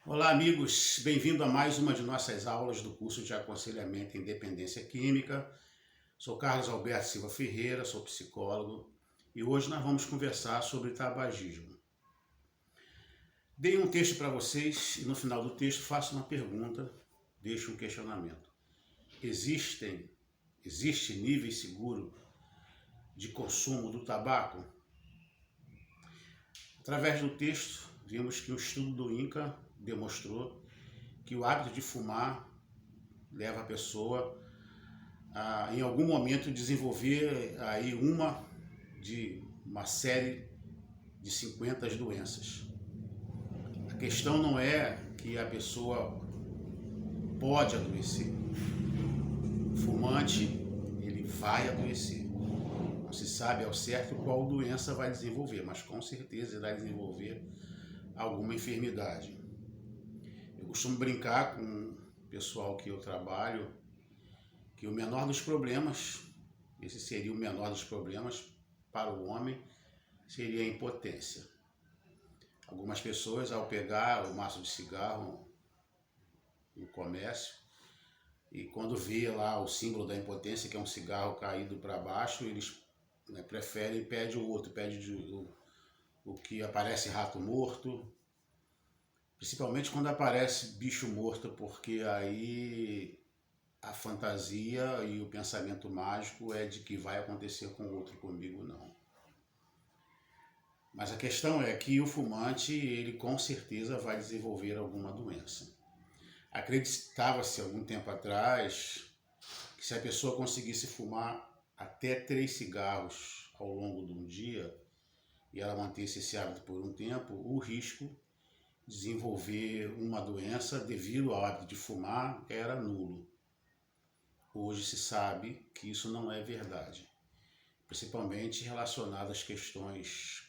Olá, amigos. Bem-vindo a mais uma de nossas aulas do curso de Aconselhamento em Dependência Química. Sou Carlos Alberto Silva Ferreira, sou psicólogo e hoje nós vamos conversar sobre tabagismo. Dei um texto para vocês e no final do texto faço uma pergunta, deixo um questionamento. Existe nível seguro de consumo do tabaco? Através do texto, vimos que o estudo do INCA demonstrou que o hábito de fumar leva a pessoa a, em algum momento, desenvolver aí uma série de 50 doenças. A questão não é que a pessoa pode adoecer. O fumante, ele vai adoecer. Não se sabe ao certo qual doença vai desenvolver, mas com certeza vai desenvolver alguma enfermidade. Eu costumo brincar com o pessoal que eu trabalho que o menor dos problemas, esse seria o menor dos problemas para o homem, seria a impotência. Algumas pessoas, ao pegar o maço de cigarro no comércio, e quando vê lá o símbolo da impotência, que é um cigarro caído para baixo, eles preferem, pede o outro, o que aparece rato morto, principalmente quando aparece bicho morto, porque aí a fantasia e o pensamento mágico é de que vai acontecer com o outro, comigo não. Mas a questão é que o fumante, ele com certeza vai desenvolver alguma doença. Acreditava-se algum tempo atrás que se a pessoa conseguisse fumar até 3 cigarros ao longo de um dia e ela mantesse esse hábito por um tempo, o risco de desenvolver uma doença devido ao hábito de fumar era nulo. Hoje se sabe que isso não é verdade, principalmente relacionado às questões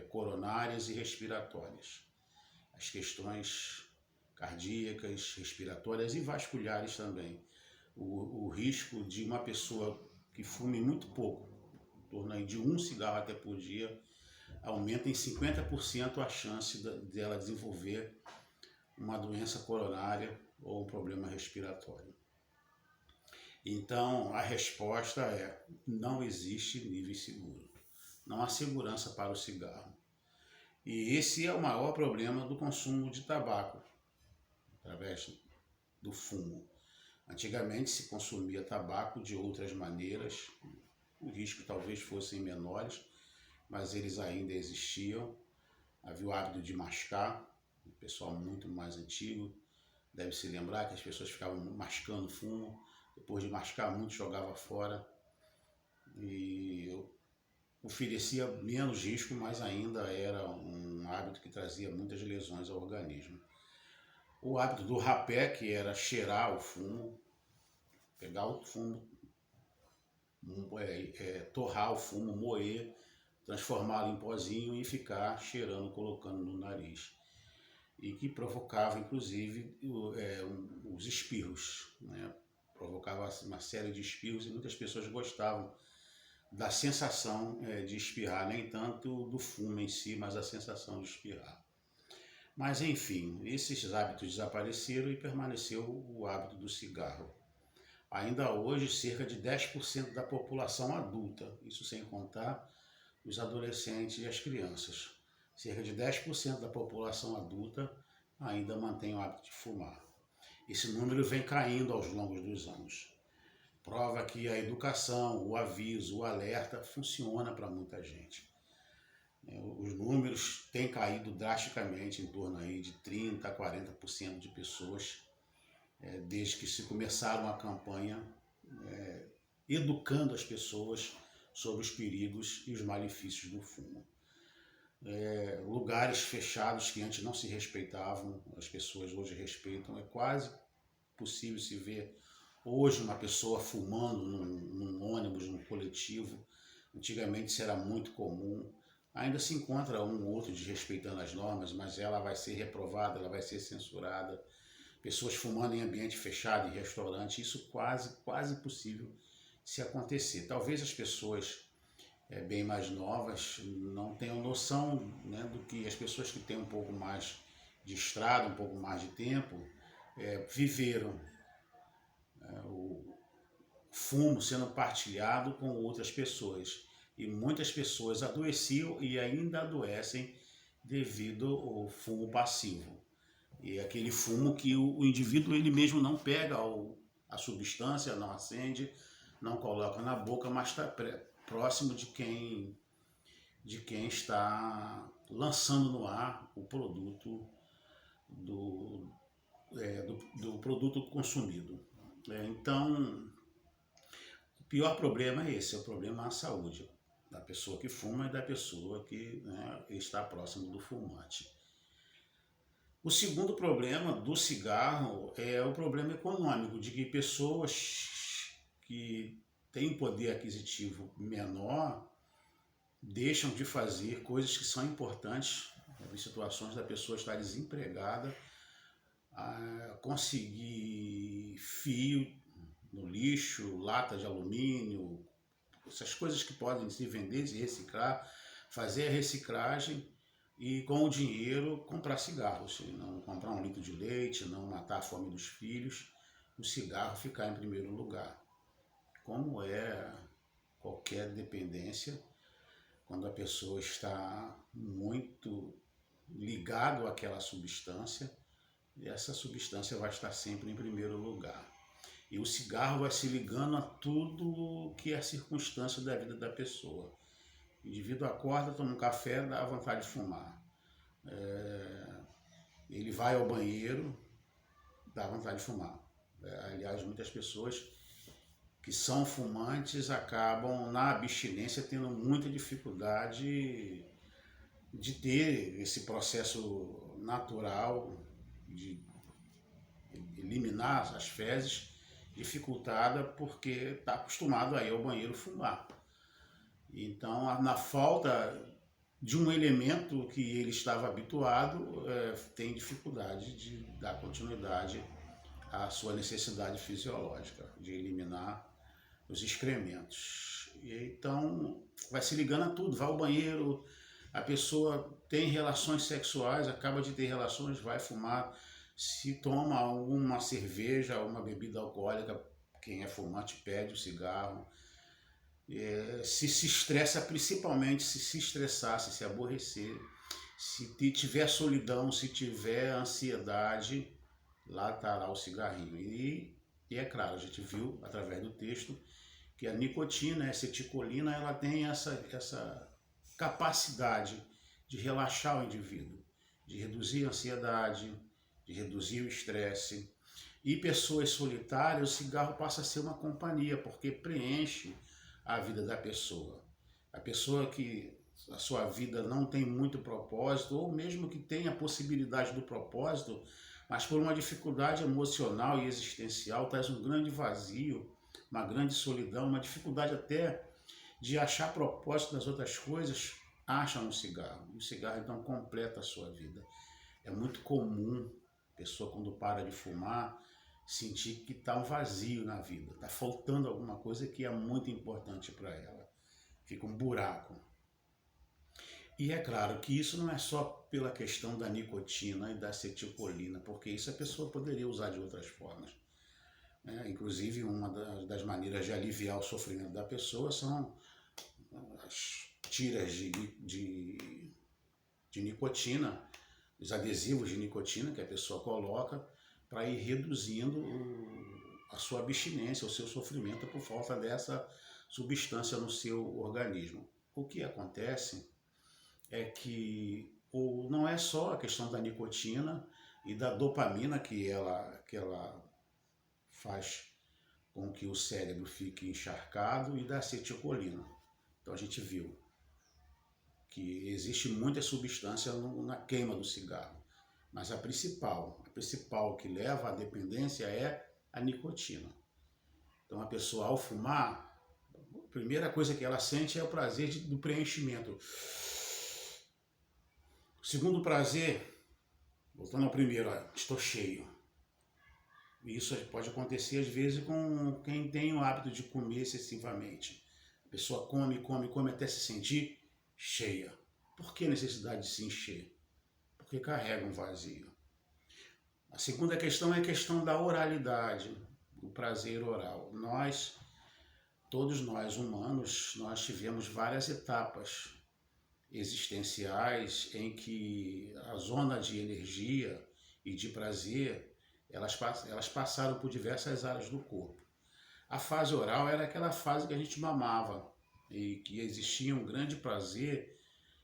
coronárias e respiratórias, as questões cardíacas, respiratórias e vasculares também. O risco de uma pessoa que fume muito pouco, em torno de 1 cigarro até por dia, aumenta em 50% a chance dela desenvolver uma doença coronária ou um problema respiratório. Então, a resposta é: não existe nível seguro. Não há segurança para o cigarro. E esse é o maior problema do consumo de tabaco, através do fumo. Antigamente se consumia tabaco de outras maneiras, o risco talvez fossem menores, mas eles ainda existiam. Havia o hábito de mascar, o pessoal muito mais antigo deve se lembrar que as pessoas ficavam mascando fumo, depois de mascar muito jogava fora, e oferecia menos risco, mas ainda era um hábito que trazia muitas lesões ao organismo. O hábito do rapé, que era cheirar o fumo, pegar o fumo, torrar o fumo, moer, transformá-lo em pozinho e ficar cheirando, colocando no nariz. E que provocava, inclusive, os espirros, né? Provocava uma série de espirros e muitas pessoas gostavam da sensação de espirrar, nem tanto do fumo em si, mas a sensação de espirrar. Mas enfim, esses hábitos desapareceram e permaneceu o hábito do cigarro. Ainda hoje, cerca de 10% da população adulta, isso sem contar os adolescentes e as crianças, cerca de 10% da população adulta ainda mantém o hábito de fumar. Esse número vem caindo aos longos dos anos. Prova que a educação, o aviso, o alerta funciona para muita gente. Os números têm caído drasticamente, em torno aí de 30% a 40% de pessoas, desde que se começaram a campanha educando as pessoas sobre os perigos e os malefícios do fumo. Lugares fechados que antes não se respeitavam, as pessoas hoje respeitam. É quase possível se ver hoje uma pessoa fumando num ônibus, num coletivo. Antigamente isso era muito comum. Ainda se encontra um ou outro desrespeitando as normas, mas ela vai ser reprovada, ela vai ser censurada. Pessoas fumando em ambiente fechado, em restaurante, isso quase possível se acontecer. Talvez as pessoas bem mais novas não tenham noção, né, do que as pessoas que têm um pouco mais de estrada, um pouco mais de tempo, viveram o fumo sendo partilhado com outras pessoas. E muitas pessoas adoeciam e ainda adoecem devido ao fumo passivo. E aquele fumo que o indivíduo ele mesmo não pega a substância, não acende, não coloca na boca, mas está próximo de quem está lançando no ar o produto do produto consumido. Então, o pior problema é esse, é o problema à saúde da pessoa que fuma e da pessoa que, né, está próximo do fumante. O segundo problema do cigarro é o problema econômico, de que pessoas que têm poder aquisitivo menor deixam de fazer coisas que são importantes, em situações da pessoa estar desempregada, conseguir fio no lixo, lata de alumínio, essas coisas que podem se vender e reciclar, fazer a reciclagem e com o dinheiro comprar cigarros, não comprar 1 litro de leite, não matar a fome dos filhos, o cigarro ficar em primeiro lugar. Como é qualquer dependência, quando a pessoa está muito ligado àquela substância, essa substância vai estar sempre em primeiro lugar. E o cigarro vai se ligando a tudo que é circunstância da vida da pessoa. O indivíduo acorda, toma um café, dá vontade de fumar. Ele vai ao banheiro, dá vontade de fumar. Aliás, muitas pessoas que são fumantes acabam na abstinência tendo muita dificuldade de ter esse processo natural de eliminar as fezes, dificultada porque está acostumado a ir ao banheiro fumar. Então, na falta de um elemento que ele estava habituado, tem dificuldade de dar continuidade à sua necessidade fisiológica, de eliminar os excrementos. Então, vai se ligando a tudo, vai ao banheiro, a pessoa tem relações sexuais, acaba de ter relações, vai fumar, se toma alguma cerveja, uma bebida alcoólica, quem é fumante pede o cigarro, se estressa, principalmente se estressar, se aborrecer, se tiver solidão, se tiver ansiedade, lá estará o cigarrinho. E é claro, a gente viu através do texto que a nicotina, a acetilcolina, ela tem essa capacidade de relaxar o indivíduo, de reduzir a ansiedade, de reduzir o estresse. E pessoas solitárias, o cigarro passa a ser uma companhia, porque preenche a vida da pessoa. A pessoa que a sua vida não tem muito propósito, ou mesmo que tenha a possibilidade do propósito, mas por uma dificuldade emocional e existencial, traz um grande vazio, uma grande solidão, uma dificuldade até de achar propósito nas outras coisas, acha no cigarro. E o cigarro, então, completa a sua vida. É muito comum a pessoa, quando para de fumar, sentir que está um vazio na vida, está faltando alguma coisa que é muito importante para ela. Fica um buraco. E é claro que isso não é só pela questão da nicotina e da acetilcolina, porque isso a pessoa poderia usar de outras formas. Inclusive, uma das maneiras de aliviar o sofrimento da pessoa são as tiras de nicotina, os adesivos de nicotina que a pessoa coloca para ir reduzindo a sua abstinência, o seu sofrimento por falta dessa substância no seu organismo. O que acontece é que não é só a questão da nicotina e da dopamina que ela faz com que o cérebro fique encharcado, e da acetilcolina. Então a gente viu que existe muita substância na queima do cigarro, mas a principal que leva à dependência é a nicotina. Então a pessoa, ao fumar, a primeira coisa que ela sente é o prazer do preenchimento. O segundo prazer, voltando ao primeiro, estou cheio. Isso pode acontecer às vezes com quem tem o hábito de comer excessivamente. A pessoa come até se sentir cheia. Por que a necessidade de se encher? Porque carrega um vazio. A segunda questão é a questão da oralidade, o prazer oral. Todos nós humanos, nós tivemos várias etapas existenciais em que a zona de energia e de prazer, elas passaram por diversas áreas do corpo. A fase oral era aquela fase que a gente mamava e que existia um grande prazer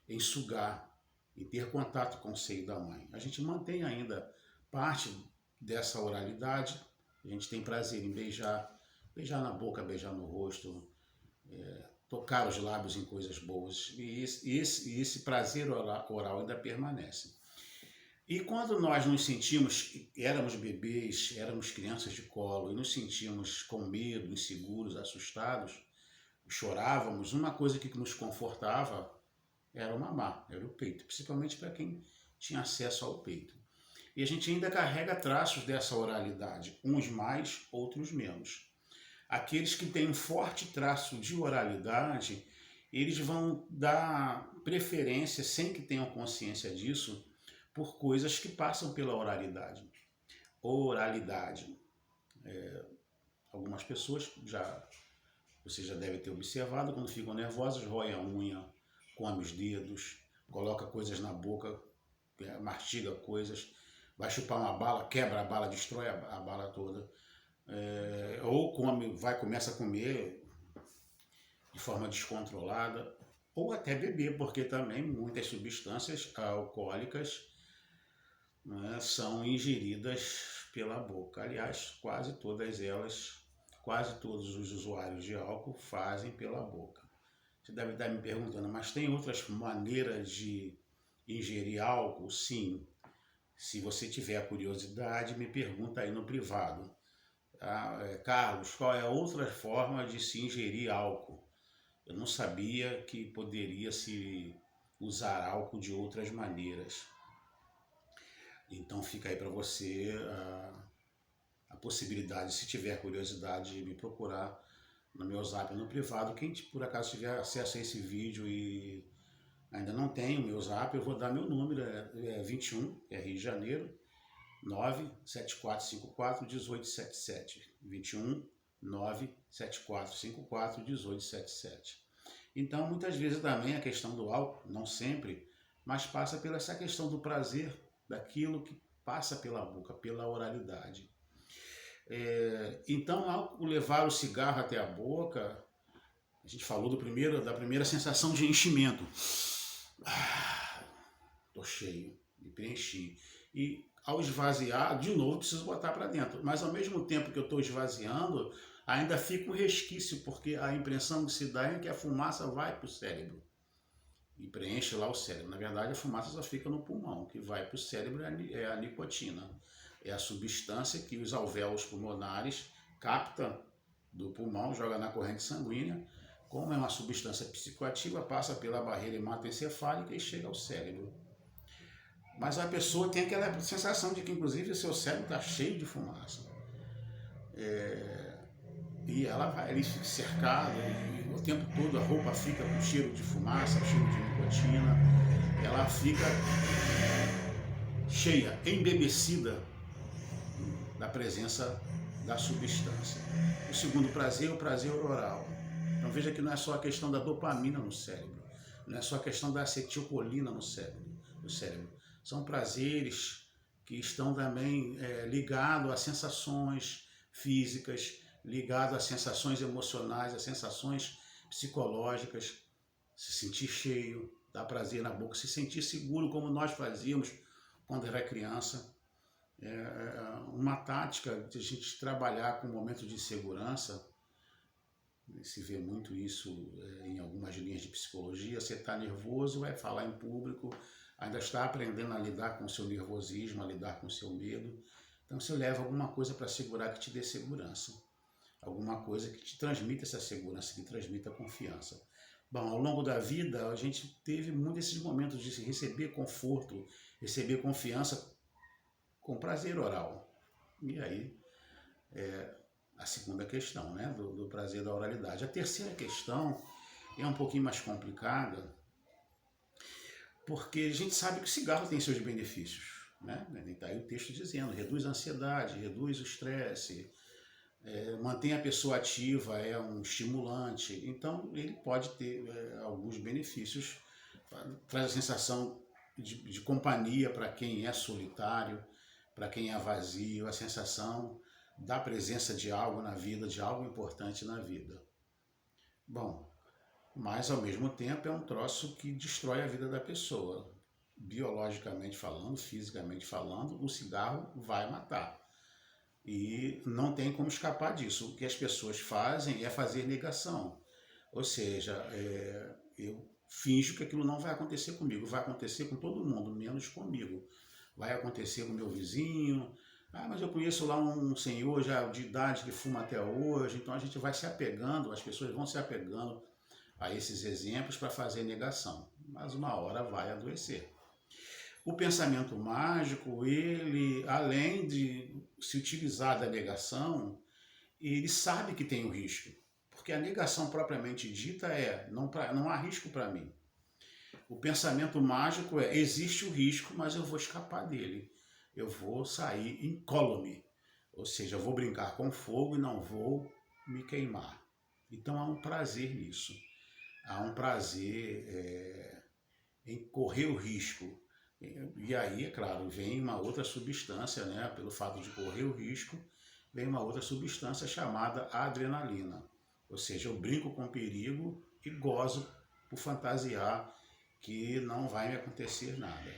em sugar, em ter contato com o seio da mãe. A gente mantém ainda parte dessa oralidade, a gente tem prazer em beijar, beijar na boca, beijar no rosto, tocar os lábios em coisas boas, e esse prazer oral ainda permanece. E quando nós nos sentimos, éramos bebês, éramos crianças de colo, e nos sentimos com medo, inseguros, assustados, chorávamos, uma coisa que nos confortava era o mamar, era o peito, principalmente para quem tinha acesso ao peito. E a gente ainda carrega traços dessa oralidade, uns mais, outros menos. Aqueles que têm um forte traço de oralidade, eles vão dar preferência, sem que tenham consciência disso, por coisas que passam pela oralidade. Oralidade. Algumas pessoas, você já deve ter observado, quando ficam nervosas, roem a unha, come os dedos, coloca coisas na boca, mastiga coisas, vai chupar uma bala, quebra a bala, destrói a bala toda. Ou começa a comer de forma descontrolada, ou até beber, porque também muitas substâncias alcoólicas, né, são ingeridas pela boca. Aliás, quase todos os usuários de álcool fazem pela boca. Você deve estar me perguntando, mas tem outras maneiras de ingerir álcool? Sim. Se você tiver curiosidade, me pergunta aí no privado. Carlos, qual é a outra forma de se ingerir álcool? Eu não sabia que poderia se usar álcool de outras maneiras. Então fica aí para você a possibilidade, se tiver curiosidade, de me procurar no meu zap no privado. Quem por acaso tiver acesso a esse vídeo e ainda não tem o meu zap, eu vou dar meu número, é 21, é Rio de Janeiro, 97454-1877. 21 97454-1877. Então, muitas vezes também a questão do álcool, não sempre, mas passa pela essa questão do prazer, daquilo que passa pela boca, pela oralidade. Então, ao levar o cigarro até a boca, a gente falou da primeira sensação de enchimento. Tô cheio, me preenchi. E ao esvaziar, de novo preciso botar para dentro. Mas ao mesmo tempo que eu estou esvaziando, ainda fica um resquício, porque a impressão que se dá é que a fumaça vai para o cérebro e preenche lá o cérebro. Na verdade, a fumaça só fica no pulmão. O que vai para o cérebro é a nicotina. É a substância que os alvéolos pulmonares captam do pulmão, joga na corrente sanguínea. Como é uma substância psicoativa, passa pela barreira hematoencefálica e chega ao cérebro. Mas a pessoa tem aquela sensação de que, inclusive, o seu cérebro está cheio de fumaça. E ela vai ali, fica cercada, e o tempo todo a roupa fica com cheiro de fumaça, cheiro de nicotina. Ela fica cheia, embebecida da presença da substância. O segundo prazer é o prazer oral. Então veja que não é só a questão da dopamina no cérebro, não é só a questão da acetilcolina no cérebro. São prazeres que estão também ligados a sensações físicas, ligados a sensações emocionais, a sensações psicológicas. Se sentir cheio, dar prazer na boca, se sentir seguro, como nós fazíamos quando era criança. Uma tática de a gente trabalhar com momentos de insegurança, se vê muito isso em algumas linhas de psicologia. Você está nervoso, vai falar em público, ainda está aprendendo a lidar com o seu nervosismo, a lidar com o seu medo. Então você leva alguma coisa para segurar que te dê segurança, alguma coisa que te transmita essa segurança, que transmita confiança. Bom, ao longo da vida a gente teve muitos esses momentos de receber conforto, receber confiança com prazer oral. E aí a segunda questão, né, do prazer da oralidade. A terceira questão é um pouquinho mais complicada, porque a gente sabe que o cigarro tem seus benefícios. né? Está aí o texto dizendo, reduz a ansiedade, reduz o estresse, mantém a pessoa ativa, é um estimulante. Então, ele pode ter alguns benefícios, traz a sensação de companhia para quem é solitário, para quem é vazio, a sensação da presença de algo na vida, de algo importante na vida. Bom, mas ao mesmo tempo é um troço que destrói a vida da pessoa. Biologicamente falando, fisicamente falando, o cigarro vai matar. E não tem como escapar disso. O que as pessoas fazem é fazer negação. Ou seja, eu finjo que aquilo não vai acontecer comigo. Vai acontecer com todo mundo, menos comigo. Vai acontecer com meu vizinho. Ah, mas eu conheço lá um senhor já de idade que fuma até hoje. Então a gente vai se apegando, as pessoas vão se apegando a esses exemplos para fazer negação. Mas uma hora vai adoecer. O pensamento mágico, ele, além de se utilizar da negação, ele sabe que tem o risco. Porque a negação propriamente dita é, não há risco para mim. O pensamento mágico é, existe o risco, mas eu vou escapar dele. Eu vou sair incólume. Ou seja, eu vou brincar com fogo e não vou me queimar. Então há um prazer nisso. Há um prazer em correr o risco. E aí, é claro, vem uma outra substância, né? Pelo fato de correr o risco, vem uma outra substância chamada adrenalina. Ou seja, eu brinco com perigo e gozo por fantasiar que não vai me acontecer nada.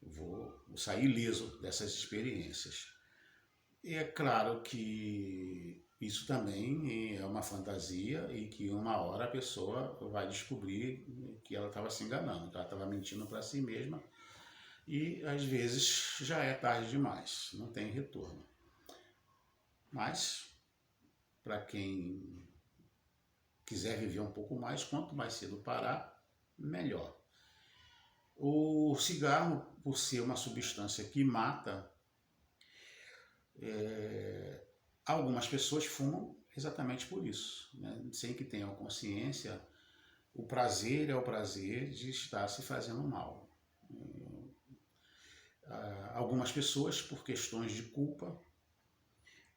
Eu vou sair ileso dessas experiências. E é claro que isso também é uma fantasia e que uma hora a pessoa vai descobrir que ela estava se enganando, que ela estava mentindo para si mesma e às vezes já é tarde demais, não tem retorno. Mas, para quem quiser viver um pouco mais, quanto mais cedo parar, melhor. O cigarro, por ser uma substância que mata, algumas pessoas fumam exatamente por isso, né? Sem que tenham consciência, o prazer é o prazer de estar se fazendo mal. Algumas pessoas, por questões de culpa,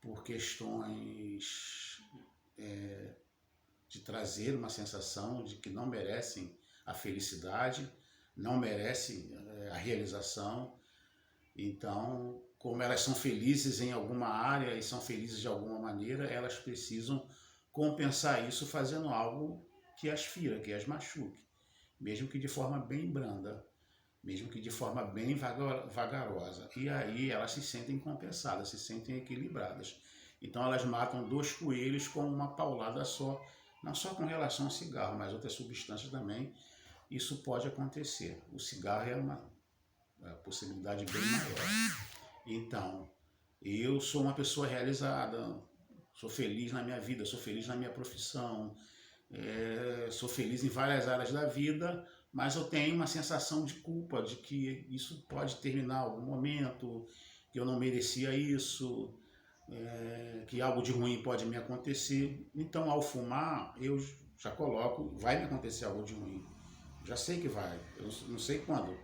por questões de trazer uma sensação de que não merecem a felicidade, não merecem a realização. Então, como elas são felizes em alguma área e são felizes de alguma maneira, elas precisam compensar isso fazendo algo que as fira, que as machuque, mesmo que de forma bem branda, mesmo que de forma bem vagarosa. E aí elas se sentem compensadas, se sentem equilibradas. Então elas matam dois coelhos com uma paulada só, não só com relação ao cigarro, mas outras substâncias também. Isso pode acontecer. O cigarro é uma possibilidade bem maior. Então, eu sou uma pessoa realizada, sou feliz na minha vida, sou feliz na minha profissão, sou feliz em várias áreas da vida, mas eu tenho uma sensação de culpa, de que isso pode terminar em algum momento, que eu não merecia isso, que algo de ruim pode me acontecer. Então, ao fumar, eu já coloco, vai me acontecer algo de ruim. Já sei que vai, eu não sei quando.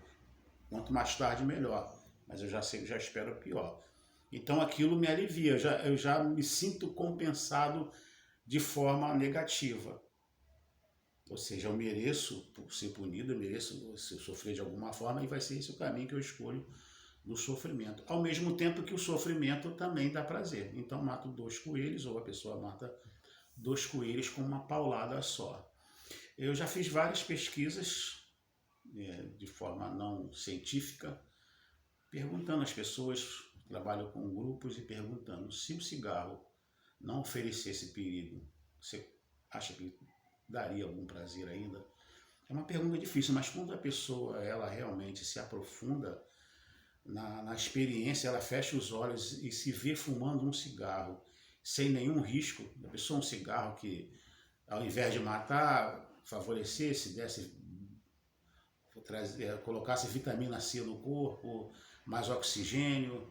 Quanto mais tarde, melhor. Mas eu já sei, já espero o pior. Então aquilo me alivia, eu já me sinto compensado de forma negativa. Ou seja, eu mereço ser punido, eu mereço sofrer de alguma forma e vai ser esse o caminho que eu escolho no sofrimento. Ao mesmo tempo que o sofrimento também dá prazer. Então mato dois coelhos, ou a pessoa mata dois coelhos com uma paulada só. Eu já fiz várias pesquisas de forma não científica, perguntando às pessoas, trabalho com grupos e perguntando se o cigarro não oferecesse perigo, você acha que daria algum prazer ainda? É uma pergunta difícil, mas quando a pessoa ela realmente se aprofunda na experiência, ela fecha os olhos e se vê fumando um cigarro sem nenhum risco, a pessoa um cigarro que ao invés de matar, favorecesse, desse colocasse vitamina C no corpo, mais oxigênio.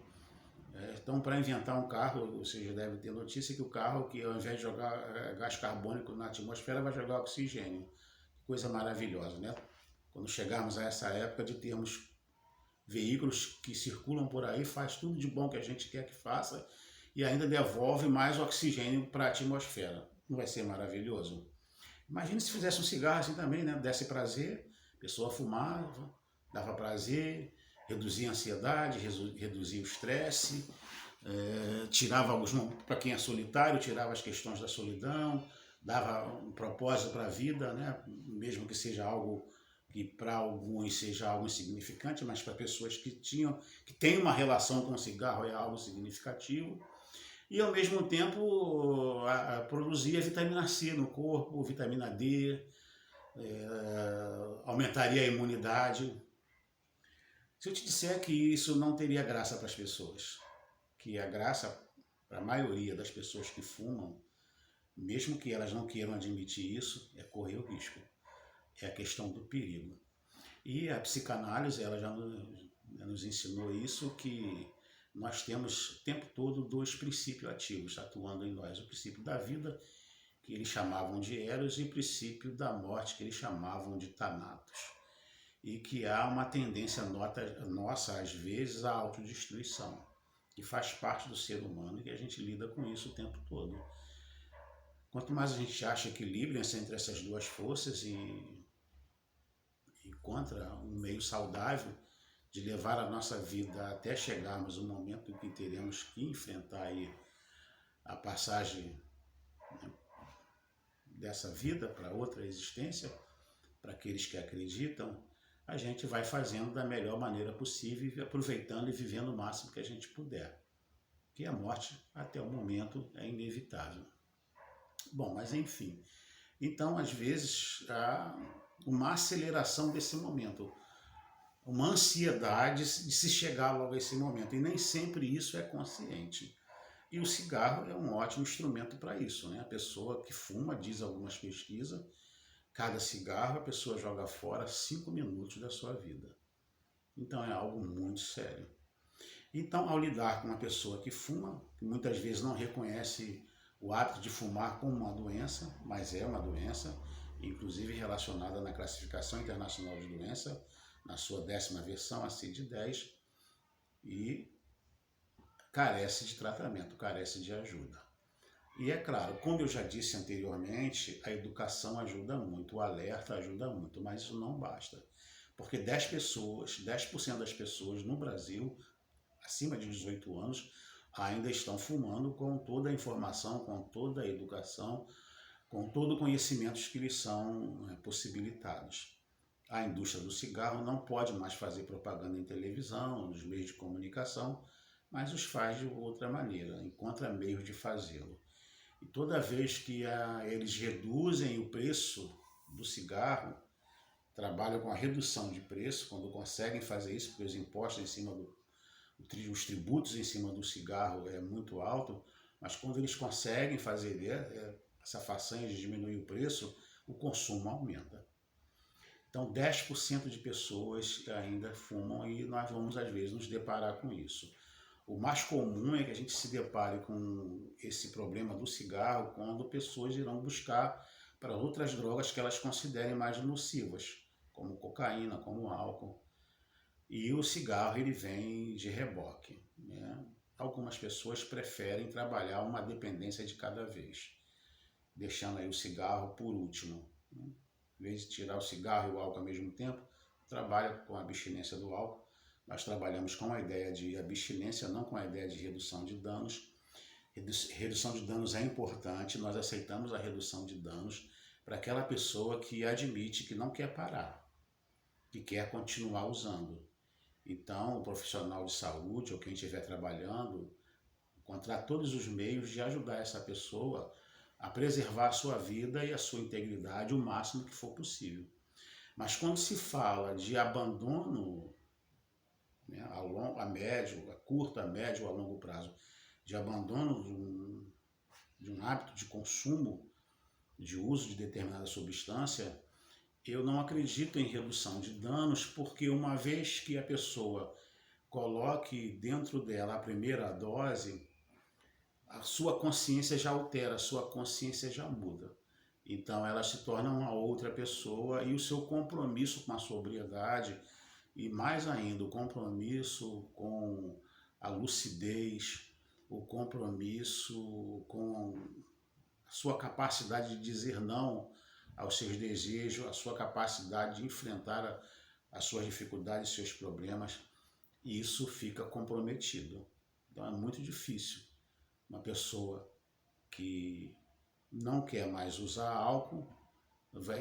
Então, para inventar um carro, você já deve ter notícia que o carro, que ao invés de jogar gás carbônico na atmosfera, vai jogar oxigênio. Coisa maravilhosa, né? Quando chegarmos a essa época de termos veículos que circulam por aí, faz tudo de bom que a gente quer que faça e ainda devolve mais oxigênio para a atmosfera. Não vai ser maravilhoso? Imagina se fizesse um cigarro assim também, né? Desse prazer, a pessoa fumava, dava prazer, reduzia a ansiedade, reduzia o estresse, tirava alguns, para quem é solitário, tirava as questões da solidão, dava um propósito para a vida, né? Mesmo que seja algo que para alguns seja algo insignificante, mas para pessoas que têm uma relação com o cigarro é algo significativo. E ao mesmo tempo produzia vitamina C no corpo, vitamina D, aumentaria a imunidade. Se eu te disser que isso não teria graça para as pessoas, que a graça para a maioria das pessoas que fumam, mesmo que elas não queiram admitir isso, é correr o risco. É a questão do perigo. E a psicanálise, ela já nos ensinou isso, que nós temos o tempo todo dois princípios ativos atuando em nós. O princípio da vida, que eles chamavam de Eros, e o princípio da morte, que eles chamavam de Thanatos. E que há uma tendência nossa, às vezes, à autodestruição, que faz parte do ser humano e que a gente lida com isso o tempo todo. Quanto mais a gente acha equilíbrio entre essas duas forças e encontra um meio saudável de levar a nossa vida até chegarmos ao momento em que teremos que enfrentar aí a passagem, né, dessa vida para outra existência, para aqueles que acreditam, a gente vai fazendo da melhor maneira possível, aproveitando e vivendo o máximo que a gente puder. Que a morte, até o momento, é inevitável. Bom, mas enfim. Então, às vezes, há uma aceleração desse momento, uma ansiedade de se chegar logo a esse momento, e nem sempre isso é consciente. E o cigarro é um ótimo instrumento para isso, né? A pessoa que fuma, diz algumas pesquisas, cada cigarro a pessoa joga fora 5 minutos da sua vida. Então é algo muito sério. Então, ao lidar com uma pessoa que fuma, que muitas vezes não reconhece o hábito de fumar como uma doença, mas é uma doença, inclusive relacionada na Classificação Internacional de Doença, na sua 10ª versão, a CID-10, e carece de tratamento, carece de ajuda. E é claro, como eu já disse anteriormente, a educação ajuda muito, o alerta ajuda muito, mas isso não basta. Porque 10% das pessoas no Brasil, acima de 18 anos, ainda estão fumando, com toda a informação, com toda a educação, com todo o conhecimento que lhes são possibilitados. A indústria do cigarro não pode mais fazer propaganda em televisão, nos meios de comunicação, mas os faz de outra maneira, encontra meios de fazê-lo. E toda vez que eles reduzem o preço do cigarro, trabalham com a redução de preço, quando conseguem fazer isso, porque os impostos em cima os tributos em cima do cigarro é muito alto, mas quando eles conseguem fazer essa façanha de diminuir o preço, o consumo aumenta. Então 10% de pessoas ainda fumam e nós vamos às vezes nos deparar com isso. O mais comum é que a gente se depare com esse problema do cigarro quando pessoas irão buscar para outras drogas que elas considerem mais nocivas, como cocaína, como álcool. E o cigarro ele vem de reboque, né? Algumas pessoas preferem trabalhar uma dependência de cada vez, deixando aí o cigarro por último, né? Em vez de tirar o cigarro e o álcool ao mesmo tempo, trabalha com a abstinência do álcool. Nós trabalhamos com a ideia de abstinência, não com a ideia de redução de danos. Redução de danos é importante, nós aceitamos a redução de danos para aquela pessoa que admite que não quer parar, que quer continuar usando. Então, o profissional de saúde ou quem estiver trabalhando, encontrar todos os meios de ajudar essa pessoa a preservar a sua vida e a sua integridade o máximo que for possível. Mas quando se fala de abandono, né, a curto, a médio ou a longo prazo, de abandono de um hábito de consumo, de uso de determinada substância, eu não acredito em redução de danos, porque uma vez que a pessoa coloque dentro dela a primeira dose, a sua consciência já altera, a sua consciência já muda. Então ela se torna uma outra pessoa e o seu compromisso com a sobriedade, e mais ainda o compromisso com a lucidez, o compromisso com a sua capacidade de dizer não aos seus desejos, a sua capacidade de enfrentar as suas dificuldades, seus problemas, e isso fica comprometido. Então é muito difícil uma pessoa que não quer mais usar álcool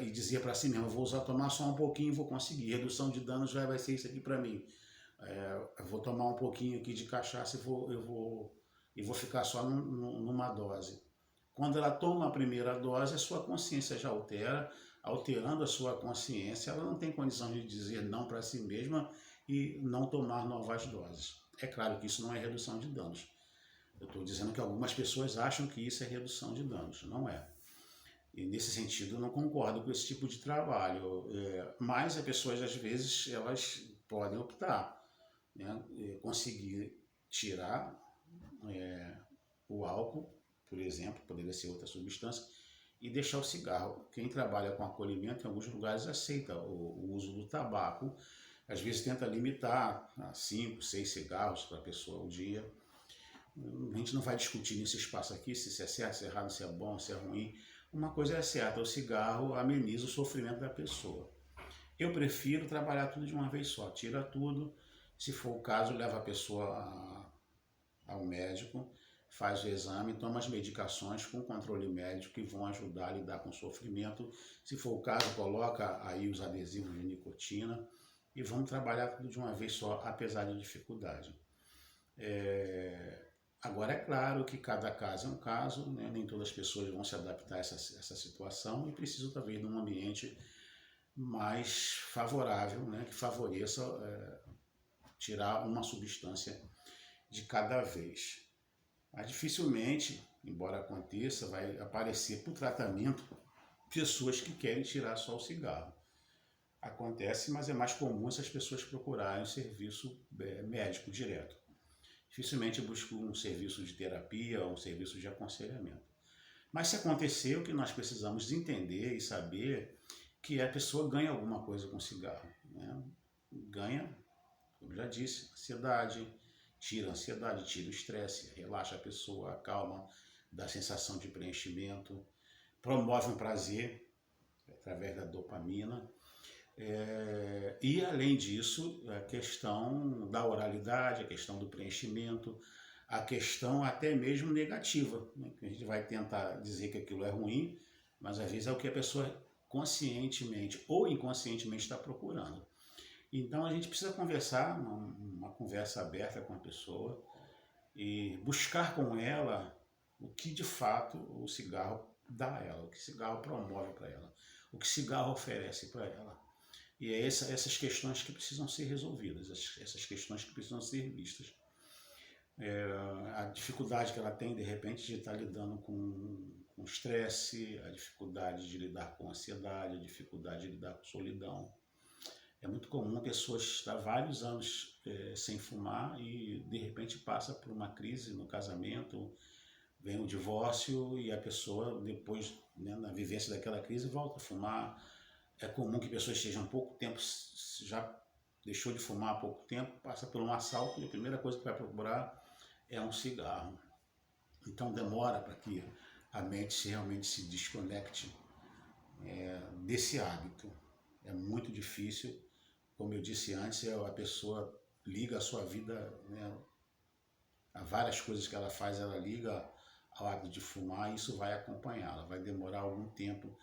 e dizia para si mesmo, eu vou tomar só um pouquinho e vou conseguir, redução de danos já vai ser isso aqui para mim. Eu vou tomar um pouquinho aqui de cachaça e vou ficar só numa dose. Quando ela toma a primeira dose, a sua consciência já altera, alterando a sua consciência, ela não tem condição de dizer não para si mesma e não tomar novas doses. É claro que isso não é redução de danos. Eu estou dizendo que algumas pessoas acham que isso é redução de danos, não é. E nesse sentido eu não concordo com esse tipo de trabalho, mas as pessoas às vezes elas podem optar, né, conseguir tirar o álcool, por exemplo, poderia ser outra substância, e deixar o cigarro. Quem trabalha com acolhimento em alguns lugares aceita o uso do tabaco, às vezes tenta limitar a 5, 6 cigarros para a pessoa ao dia. A gente não vai discutir nesse espaço aqui se isso é certo, se é errado, se é bom, se é ruim. Uma coisa é certa, o cigarro ameniza o sofrimento da pessoa. Eu prefiro trabalhar tudo de uma vez só, tira tudo, se for o caso, leva a pessoa ao médico, faz o exame, toma as medicações com controle médico que vão ajudar a lidar com o sofrimento. Se for o caso, coloca aí os adesivos de nicotina e vamos trabalhar tudo de uma vez só, apesar da dificuldade. Agora, é claro que cada caso é um caso, né? Nem todas as pessoas vão se adaptar a essa situação e precisam talvez de um ambiente mais favorável, né? Que favoreça tirar uma substância de cada vez. Mas dificilmente, embora aconteça, vai aparecer para o tratamento pessoas que querem tirar só o cigarro. Acontece, mas é mais comum essas pessoas procurarem um serviço médico direto. Dificilmente buscam um serviço de terapia ou um serviço de aconselhamento. Mas se acontecer, o que nós precisamos entender e saber que a pessoa ganha alguma coisa com o cigarro, né? Ganha, como já disse, ansiedade, tira o estresse, relaxa a pessoa, acalma, dá sensação de preenchimento, promove um prazer através da dopamina. E além disso, a questão da oralidade, a questão do preenchimento, a questão até mesmo negativa, né? A gente vai tentar dizer que aquilo é ruim, mas às vezes é o que a pessoa conscientemente ou inconscientemente está procurando. Então a gente precisa conversar, uma conversa aberta com a pessoa e buscar com ela o que de fato o cigarro dá a ela, o que o cigarro promove para ela, o que o cigarro oferece para ela. E é essas questões que precisam ser resolvidas, essas questões que precisam ser vistas. A dificuldade que ela tem, de repente, de estar lidando com estresse, a dificuldade de lidar com ansiedade, a dificuldade de lidar com solidão. É muito comum pessoas estar vários anos sem fumar e, de repente, passa por uma crise no casamento, vem o divórcio e a pessoa, depois, né, na vivência daquela crise, volta a fumar. É comum que pessoas estejam há pouco tempo, já deixou de fumar há pouco tempo, passa por um assalto e a primeira coisa que vai procurar é um cigarro. Então demora para que a mente realmente se desconecte desse hábito. É muito difícil, como eu disse antes, a pessoa liga a sua vida, né, a várias coisas que ela faz, ela liga ao hábito de fumar e isso vai acompanhá-la, vai demorar algum tempo.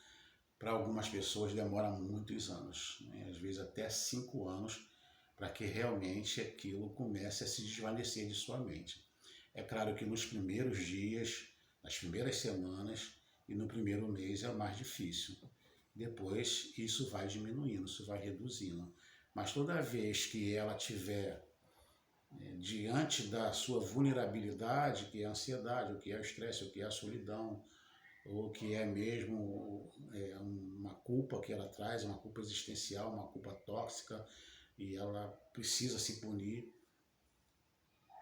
Para algumas pessoas demora muitos anos, né? Às vezes até 5 anos, para que realmente aquilo comece a se desvanecer de sua mente. É claro que nos primeiros dias, nas primeiras semanas e no primeiro mês é o mais difícil. Depois isso vai diminuindo, isso vai reduzindo. Mas toda vez que ela tiver diante da sua vulnerabilidade, que é a ansiedade, o que é o estresse, o que é a solidão, ou que é mesmo uma culpa que ela traz, uma culpa existencial, uma culpa tóxica, e ela precisa se punir.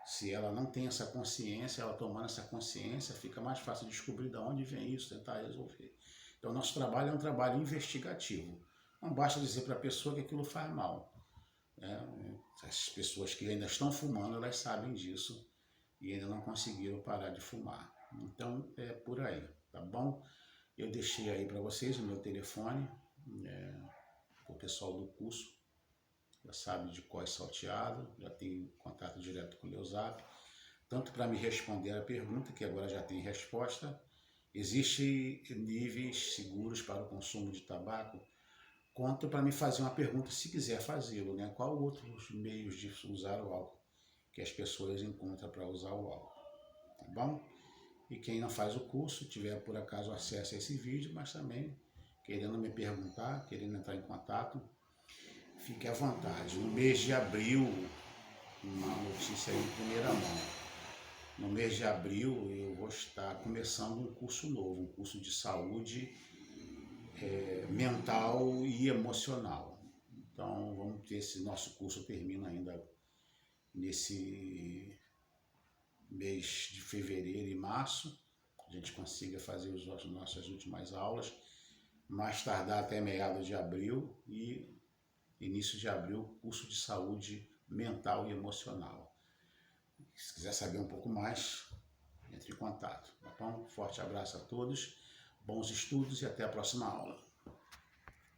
Se ela não tem essa consciência, ela tomando essa consciência, fica mais fácil descobrir de onde vem isso, tentar resolver. Então, nosso trabalho é um trabalho investigativo. Não basta dizer para a pessoa que aquilo faz mal. As pessoas que ainda estão fumando, elas sabem disso e ainda não conseguiram parar de fumar. Então é por aí, tá bom? Eu deixei aí para vocês o meu telefone, o pessoal do curso já sabe de cor salteado, já tem contato direto com o meu zap, tanto para me responder a pergunta, que agora já tem resposta. Existem níveis seguros para o consumo de tabaco, quanto para me fazer uma pergunta, se quiser fazê-lo, né? Qual outros meios de usar o álcool que as pessoas encontram para usar o álcool, tá bom? E quem não faz o curso, tiver por acaso acesso a esse vídeo, mas também querendo me perguntar, querendo entrar em contato, fique à vontade. No mês de abril, uma notícia aí em primeira mão. No mês de abril eu vou estar começando um curso novo, um curso de saúde mental e emocional. Então vamos ver se nosso curso termina ainda nesse mês de fevereiro e março, a gente consiga fazer as nossas últimas aulas, mais tardar até meados de abril e início de abril, curso de saúde mental e emocional. Se quiser saber um pouco mais, entre em contato, tá bom? Forte abraço a todos, bons estudos e até a próxima aula.